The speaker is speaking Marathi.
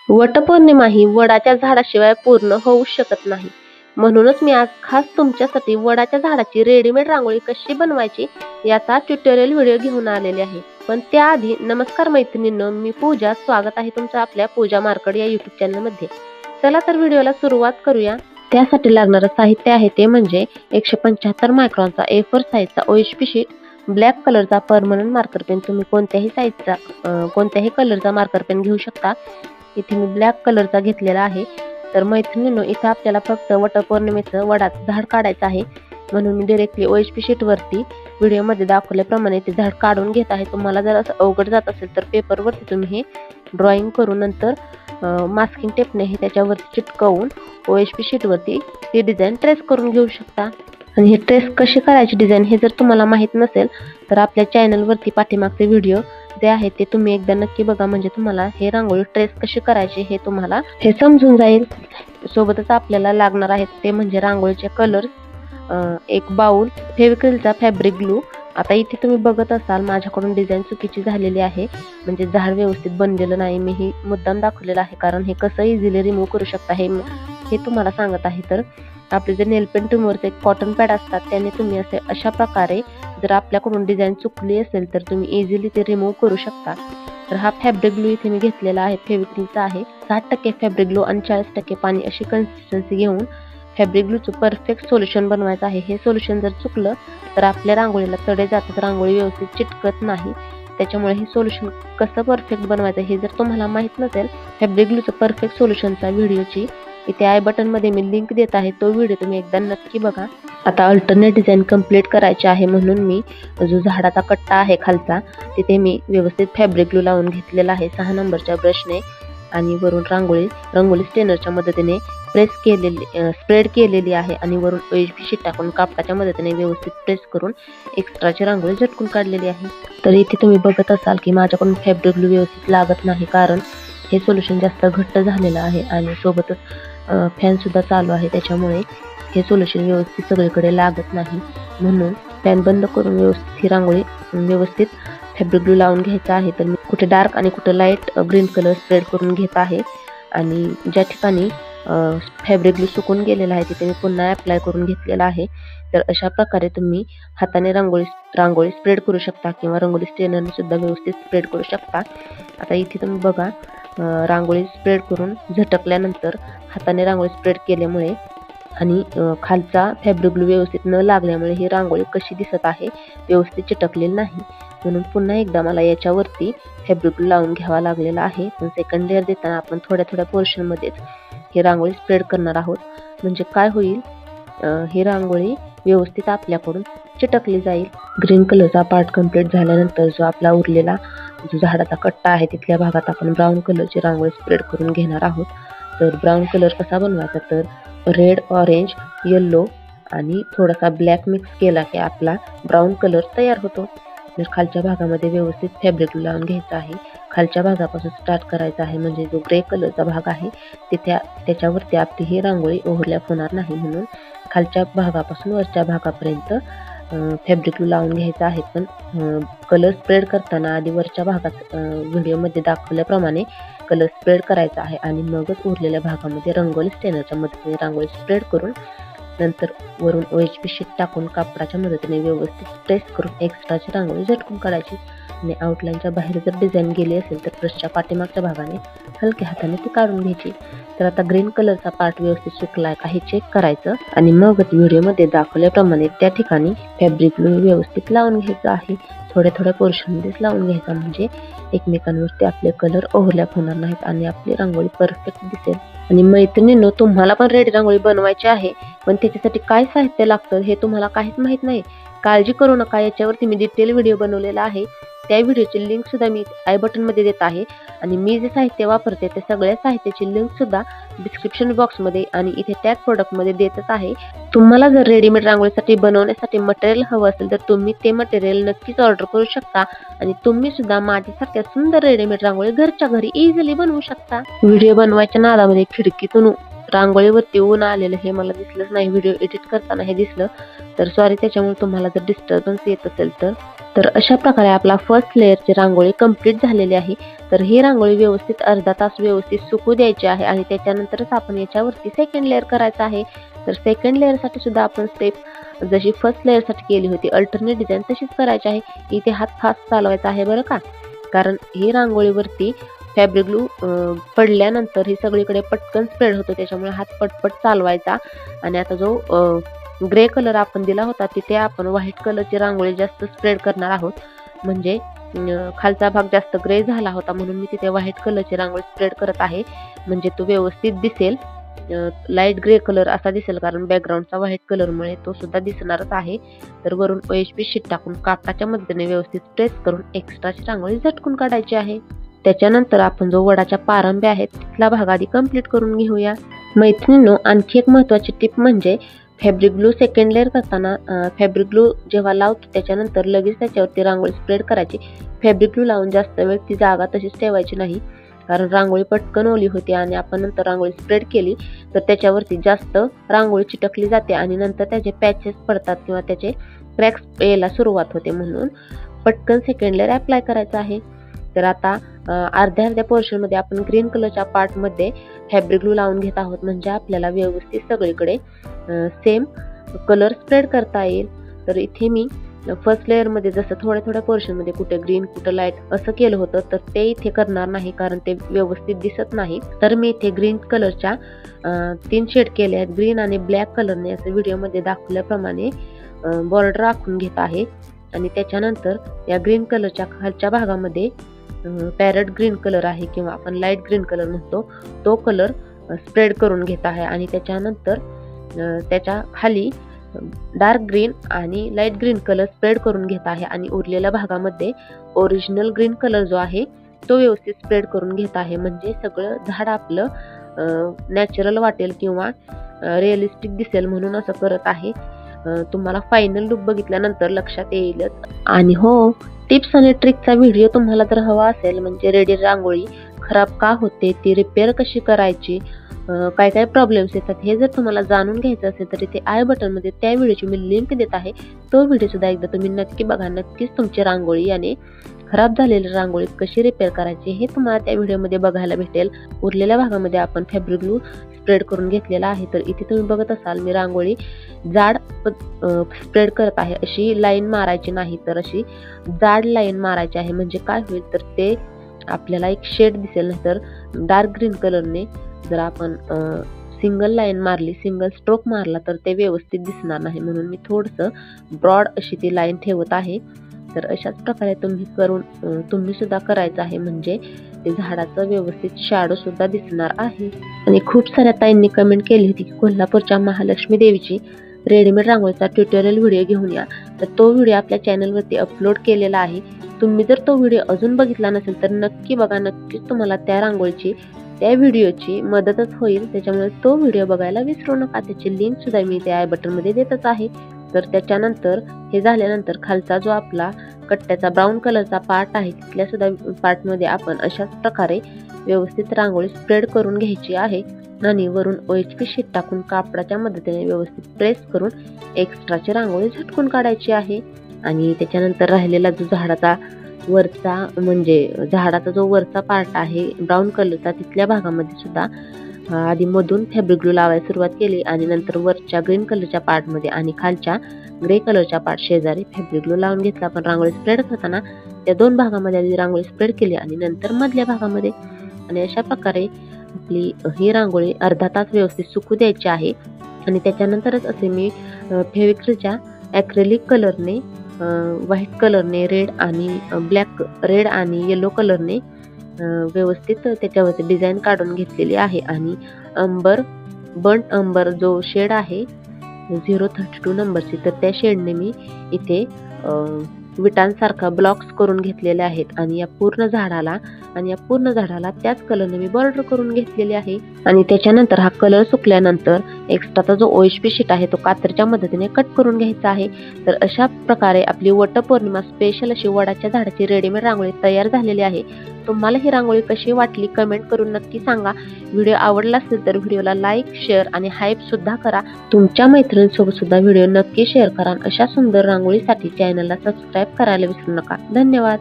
वटपौर्णिमा ही वडाच्या झाडाशिवाय पूर्ण होऊ शकत नाही. म्हणूनच मी आज खास तुमच्यासाठी वडाच्या झाडाची रेडीमेड रांगोळी कशी बनवायची याचा ट्युटोरियल व्हिडिओ घेऊन आलेले आहे. पण त्याआधी नमस्कार मैत्रिणींनो, मी पूजा. स्वागत आहे तुमचं आपल्या पूजा मार्केट या यूट्यूब चॅनलमध्ये. चला तर व्हिडिओला सुरुवात करूया. त्यासाठी लागणारं साहित्य आहे ते म्हणजे 175 मायक्रॉनचा A4 साईजचा OHP शीट, ब्लॅक कलरचा परमनंट मार्कर पेन. तुम्ही कोणत्याही साईजचा कोणत्याही कलरचा मार्कर पेन घेऊ शकता. इथे मी ब्लॅक कलरचा घेतलेला आहे. तर मैत्रिणींनो, इथे आपल्याला फक्त वटपौर्णिमेचं वडाचं झाड काढायचं आहे. म्हणून मी डायरेक्टली OHP शीटवरती व्हिडिओमध्ये दाखवल्याप्रमाणे ते झाड काढून घेत आहे. तुम्हाला जर असं अवघड जात असेल तर पेपरवरती तुम्ही हे ड्रॉइंग करून नंतर मास्किंग टेपने हे त्याच्यावरती चिटकवून OHP शीटवरती ती डिझाईन ट्रेस करून घेऊ शकता. आणि हे ट्रेस कशी करायची डिझाईन हे जर तुम्हाला माहीत नसेल तर आपल्या चॅनलवरती पाठीमागचे व्हिडिओ जे आहे ते तुम्ही एकदा नक्की बघा, म्हणजे तुम्हाला हे रांगोळी ट्रेस कशी करायची हे तुम्हाला हे समजून जाईल. सोबतच आपल्याला लागणार आहे ते म्हणजे रांगोळीचे कलर्स, एक बाउल, फेविक्रिलचा फॅब्रिक ग्लू. आता इथे तुम्ही बघत असाल माझ्याकडून डिझाईन चुकीची झालेली आहे, म्हणजे झाड व्यवस्थित बनलेलं नाही. मी ही मुद्दाम दाखवलेलं आहे कारण हे कसं इझिली रिमूव्ह करू शकता हे तुम्हाला सांगत आहे. तर आपले जे नेल पेंट रिमूव्हरचे एक कॉटन पॅड असतात त्याने तुम्ही अशा प्रकारे जर आपल्याकडून डिझाईन चुकली असेल तर तुम्ही इझिली ते रिमूव्ह करू शकता. तर हा फॅब्रिक ग्लू इथे मी घेतलेला आहे, फेविक्रिलचा आहे. 60% फॅब्रिक ग्लू आणि 40% पाणी अशी कन्सिस्टन्सी घेऊन फॅब्रिक ग्लूचं परफेक्ट सोल्युशन बनवायचं आहे. हे सोल्युशन जर चुकलं तर आपल्या रांगोळीला तडे जातात, रांगोळी व्यवस्थित चिटकत नाही. त्याच्यामुळे हे सोल्युशन कसं परफेक्ट बनवायचं हे जर तुम्हाला माहीत नसेल, फॅब्रिक ग्लूचं परफेक्ट सोल्युशनचा व्हिडिओची इथे आय बटनमध्ये मी लिंक देत आहे, तो व्हिडिओ तुम्ही एकदा नक्की बघा. आता अल्टरनेट डिझाईन कंप्लीट करायची आहे म्हणून मी जो झाडाचा कट्टा आहे खालचा तिथे मी व्यवस्थित फॅब्रिक ग्लू लावून घेतलेला आहे 6 नंबरच्या ब्रशने. आणि वरून रंगोली स्टेनरच्या मदतीने स्प्रेड केलेली आहे आणि वरून OHP शीट टाकून कापडाच्या मदतीने व्यवस्थित प्रेस करून एक्स्ट्राची रांगोळी झटकून काढलेली आहे. तर इथे तुम्ही बघत असाल की माझ्याकडून फॅब्रिक ग्लू व्यवस्थित लागत नाही कारण हे सोल्युशन जास्त घट्ट झालेलं आहे आणि सोबतच फॅन सुद्धा चालू आहे, त्याच्यामुळे हे सोल्युशन व्यवस्थित सगळीकडे लागत नाही. म्हणून फॅन बंद करून व्यवस्थित ही रांगोळी व्यवस्थित फॅब्रिक ग्लू लावून घ्यायचा आहे. तर मी कुठे डार्क आणि कुठे लाईट ग्रीन कलर स्प्रेड करून घेत आहे आणि ज्या ठिकाणी फॅब्रिक ग्लू सुकून गेलेला आहे तिथे मी पुन्हा अप्लाय करून घेतलेला आहे. तर अशा प्रकारे तुम्ही हाताने रांगोळी स्प्रेड करू शकता किंवा रंगोली स्टेनरने सुद्धा व्यवस्थित स्प्रेड करू शकता. आता इथे तुम्ही बघा, रांगोळी स्प्रेड करून झटकल्यानंतर हाताने रांगोळी स्प्रेड केल्यामुळे आणि खालचा फॅब्रिक ग्लू व्यवस्थित न लागल्यामुळे ही रांगोळी कशी दिसत आहे, व्यवस्थित चिटकलेली नाही. म्हणून पुन्हा एकदा मला याच्यावरती फॅब्रिक ग्लू लावून घ्यावा लागलेला आहे. पण सेकंड लेअर देताना आपण थोड्या पोर्शनमध्येच ही रांगोळी स्प्रेड करणार आहोत. म्हणजे काय होईल, ही रांगोळी व्यवस्थित आपल्याकडून चिटकली जाईल. ग्रीन कलरचा पार्ट कंप्लीट झाल्यानंतर जो आपला उरलेला जो झाडाचा कट्टा आहे तिथल्या भागात आपण ब्राऊन कलरची रांगोळी स्प्रेड करून घेणार आहोत. तर ब्राऊन कलर कसा बनवायचा, तर रेड, ऑरेंज, येल्लो आणि थोडासा ब्लॅक मिक्स केला की आपला ब्राऊन कलर तयार होतो. तर खालच्या भागामध्ये व्यवस्थित फॅब्रिक लावून घ्यायचं आहे. खालच्या भागापासून स्टार्ट करायचं आहे, म्हणजे जो ग्रे कलरचा भाग आहे त्याच्यावरती आपली ही रांगोळी ओव्हरलॅप होणार नाही. म्हणून खालच्या भागापासून वरच्या भागापर्यंत फॅब्रिक लावून घ्यायचं आहे. पण कलर स्प्रेड करताना आधी वरच्या भागात व्हिडिओमध्ये दाखवल्याप्रमाणे कलर स्प्रेड करायचा आहे आणि मगच उरलेल्या भागामध्ये रंगोली स्टेनरच्या मदतीने रांगोळी स्प्रेड करून नंतर वरून OHP शीट टाकून कापडाच्या मदतीने व्यवस्थित प्रेस करून एक्स्ट्राची रांगोळी झटकून काढायची. आणि आउटलाईनच्या बाहेर जर डिझाईन गेली असेल तर ब्रशच्या पाठीमागच्या भागाने हलक्या हाताने ती काढून घ्यायची. तर आता ग्रीन कलरचा पार्ट व्यवस्थित सुकलाय का हे चेक करायचं आणि मगच व्हिडिओमध्ये दाखवल्याप्रमाणे त्या ठिकाणी फॅब्रिक ग्लू व्यवस्थित लावून घ्यायचं आहे. थोड्या पोर्शनमध्येच लावून घ्यायचा, म्हणजे एकमेकांवरती आपले कलर ओव्हरलॅप होणार नाहीत आणि आपली रांगोळी परफेक्ट दिसेल. आणि मैत्रिणींनो, तुम्हाला पण रेडी रांगोळी बनवायची आहे, पण त्याच्यासाठी काय साहित्य लागतं हे तुम्हाला काहीच माहीत नाही. काळजी करू नका, याच्यावरती मी डिटेल व्हिडिओ बनवलेला आहे. त्या व्हिडिओची लिंक सुद्धा मी आय बटनमध्ये देत आहे आणि मी जे साहित्य वापरते त्या सगळ्या साहित्याची लिंक सुद्धा डिस्क्रिप्शन बॉक्समध्ये आणि इथे टॅग प्रोडक्टमध्ये देतच आहे. तुम्हाला जर रेडीमेड रांगोळीसाठी बनवण्यासाठी मटेरियल हवं असेल तर तुम्ही ते मटेरियल नक्कीच ऑर्डर करू शकता आणि तुम्ही सुद्धा माझ्यासारख्या सुंदर रेडीमेड रांगोळी घरच्या घरी इझिली बनवू शकता. व्हिडिओ बनवायच्या नादामध्ये खिडकीतून रांगोळीवरती ऊन आलेलं हे मला दिसलंच नाही, व्हिडिओ एडिट करताना हे दिसलं. तर सॉरी त्याच्यामुळे तुम्हाला जर डिस्टर्बन्स येत असेल तर तर अशा प्रकारे आपला फर्स्ट लेअरची रांगोळी कंप्लीट झालेली आहे. तर ही रांगोळी व्यवस्थित अर्धा तास व्यवस्थित सुकू द्यायची आहे आणि त्याच्यानंतरच आपण याच्यावरती सेकंड लेअर करायचा आहे. तर सेकंड लेअरसाठी सुद्धा आपण स्टेप जशी फर्स्ट लेअरसाठी केली होती अल्टरनेट डिझाईन तशीच करायची आहे. इथे हात फास्ट चालवायचा आहे बरं का, कारण ही रांगोळीवरती फॅब्रिक ग्लू पडल्यानंतर ही सगळीकडे पटकन स्प्रेड होतो, त्याच्यामुळे हात पटपट चालवायचा. आणि आता जो ग्रे कलर आपण दिला होता तिथे आपण व्हाईट कलरची रांगोळी जास्त स्प्रेड करणार आहोत. म्हणजे खालचा भाग जास्त ग्रे झाला होता म्हणून मी तिथे व्हाईट कलरची रांगोळी स्प्रेड करत आहे, म्हणजे तो व्यवस्थित दिसेल. लाईट ग्रे कलर असा दिसेल, कारण बॅकग्राऊंडचा व्हाईट कलरमुळे तो सुद्धा दिसणारच आहे. तर वरून OHP शीट टाकून कापडाच्या मदतीने व्यवस्थित प्रेस करून एक्स्ट्राची रांगोळी झटकून काढायची आहे. त्याच्यानंतर आपण जो वडाच्या पारंब्या आहेत तिथला भाग आधी कंप्लीट करून घेऊया. मैत्रिणींनो, आणखी एक महत्त्वाची टिप म्हणजे फॅब्रिक ग्लू सेकंड लेअर करताना फॅब्रिक ग्लू जेव्हा लावतो त्याच्यानंतर लगेच त्याच्यावरती रांगोळी स्प्रेड करायची. फॅब्रिक ग्लू लावून जास्त वेळ ती जागा तशीच ठेवायची नाही, कारण रांगोळी पटकन ओली होते आणि आपण नंतर रांगोळी स्प्रेड केली तर त्याच्यावरती जास्त रांगोळी चिटकली जाते आणि नंतर त्याचे पॅचेस पडतात किंवा त्याचे क्रॅक्स यायला सुरुवात होते. म्हणून पटकन सेकंड लेअर अप्लाय करायचा आहे. तर आता अर्ध्या पोर्शनमध्ये आपण ग्रीन कलरच्या पार्टमध्ये फॅब्रिक ग्लू लावून घेत आहोत, म्हणजे आपल्याला व्यवस्थित सगळीकडे सेम कलर स्प्रेड करता येईल. तर इथे मी फर्स्ट लेअरमध्ये जसं थोड्या पोर्शनमध्ये कुठे ग्रीन कुठं लाईट असं केलं होतं, तर ते इथे करणार नाही कारण ते व्यवस्थित दिसत नाही. तर मी इथे ग्रीन कलरच्या 3 शेड केले आहेत. ग्रीन आणि ब्लॅक कलरने असं व्हिडिओमध्ये दाखवल्याप्रमाणे बॉर्डर आखून घेत आहे. आणि त्याच्यानंतर या ग्रीन कलरच्या खालच्या भागामध्ये पॅरट ग्रीन कलर आहे किंवा आपण लाईट ग्रीन कलर म्हणतो, तो कलर स्प्रेड करून घेत आहे. आणि त्याच्यानंतर त्याच्या खाली डार्क ग्रीन आणि लाईट ग्रीन कलर स्प्रेड करून घेत आहे. आणि उरलेल्या भागामध्ये ओरिजिनल ग्रीन कलर जो आहे तो व्यवस्थित स्प्रेड करून घेत आहे, म्हणजे सगळं झाड आपलं नॅचरल वाटेल किंवा रिअलिस्टिक दिसेल म्हणून असं करत आहे. तुम्हाला फायनल लुक बघितल्यानंतर लक्षात येईलच. आणि हो, टिप्स आणि ट्रिकचा व्हिडिओ तुम्हाला जर हवा असेल, म्हणजे रेडी रांगोळी खराब का होते, ती रिपेअर कशी करायची, काय काय प्रॉब्लेम्स येतात, हे जर तुम्हाला जाणून घ्यायचं असेल तर इथे आय बटनमध्ये त्या व्हिडिओची मी लिंक देत आहे. तो व्हिडिओ सुद्धा एकदा तुम्ही नक्की बघा. नक्कीच तुमची रांगोळी आणि खराब झालेली रांगोळी कशी रिपेअर करायची हे तुम्हाला त्या व्हिडिओमध्ये बघायला भेटेल. उरलेल्या भागामध्ये आपण फॅब्रिक ग्लू स्प्रेड करून घेतलेला आहे. तर इथे तुम्ही बघत असाल मी रांगोळी जाड स्प्रेड करत आहे. अशी लाईन मारायची नाही, तर अशी जाड लाईन मारायची आहे. म्हणजे काय होईल तर ते आपल्याला एक शेड दिसेल. नाही तर डार्क ग्रीन कलरने जर आपण सिंगल लाईन मारली, सिंगल स्ट्रोक मारला तर ते व्यवस्थित दिसणार नाही. म्हणून मी थोडंसं ब्रॉड अशी ती लाईन ठेवत आहे. तर अशाच प्रकारे तुम्ही सुद्धा करायचं आहे, म्हणजे ते झाडाचं व्यवस्थित शॅडो सुद्धा दिसणार आहे. आणि खूप साऱ्या ताईंनी कमेंट केली होती की कोल्हापूरच्या महालक्ष्मी देवीची रेडीमेड रांगोळीचा ट्युटोरियल व्हिडिओ घेऊन या. तर तो व्हिडिओ आपल्या चॅनलवरती अपलोड केलेला आहे. तुम्ही जर तो व्हिडिओ अजून बघितला नसेल तर नक्की बघा. नक्कीच तुम्हाला त्या व्हिडिओची मदतच होईल. त्याच्यामुळे तो व्हिडिओ बघायला विसरू नका. त्याची लिंक सुद्धा मी त्या आय बटनमध्ये देतच आहे. तर त्याच्यानंतर हे झाल्यानंतर खालचा जो आपला कट्ट्याचा ब्राऊन कलरचा पार्ट आहे तिथल्या सुद्धा पार्टमध्ये आपण अशाच प्रकारे व्यवस्थित रांगोळी स्प्रेड करून घ्यायची आहे. आणि वरून OHP शीट टाकून कापडाच्या मदतीने व्यवस्थित प्रेस करून एक्स्ट्राची रांगोळी झटकून काढायची आहे. आणि त्याच्यानंतर राहिलेला जो झाडाचा जो वरचा पार्ट आहे ब्राऊन कलरचा, तिथल्या भागामध्ये सुद्धा आधी मधून फॅब्रिक ग्लू लावायला सुरुवात केली आणि नंतर वरच्या ग्रीन कलरच्या पार्टमध्ये आणि खालच्या ग्रे कलरच्या पार्ट शेजारी फॅब्रिक ग्लू लावून घेतला. आपण रांगोळी स्प्रेड करताना त्या 2 भागामध्ये आधी रांगोळी स्प्रेड केली आणि नंतर मधल्या भागामध्ये. आणि अशा प्रकारे आपली ही रांगोळी अर्धा तास व्यवस्थित सुकू द्यायची आहे. आणि त्याच्यानंतरच असे मी फेविक्रिलच्या ॲक्रेलिक कलरने, व्हाईट कलरने, रेड आणि येलो कलरने व्यवस्थित त्याच्यावरती डिझाईन काढून घेतलेली आहे. आणि बर्nt अंबर जो शेड आहे 032 नंबरची, तर त्या शेडने मी इथे विटांसारखा ब्लॉक्स करून घेतलेले आहेत. आणि या पूर्ण झाडाला त्याच कलरने मी बॉर्डर करून घेतलेली आहे. आणि त्याच्यानंतर हा कलर सुकल्यानंतर एक्स्ट्राचा जो OSP शीट आहे तो कात्रीच्या मदतीने कट करून घ्यायचा आहे. तर अशा प्रकारे आपली वटपौर्णिमा स्पेशल अशी वडाच्या झाडाची रेडीमेड रांगोळी तयार झालेली आहे. तुम्हाला ही रांगोळी कशी वाटली कमेंट करून नक्की सांगा. व्हिडिओ आवडला असेल तर व्हिडिओला लाईक, शेअर आणि हाईप सुद्धा करा. तुमच्या मैत्रिणींसोबत सुद्धा व्हिडिओ नक्की शेअर करा. अशा सुंदर रांगोळीसाठी चॅनलला सबस्क्राईब करायला विसरू नका. धन्यवाद.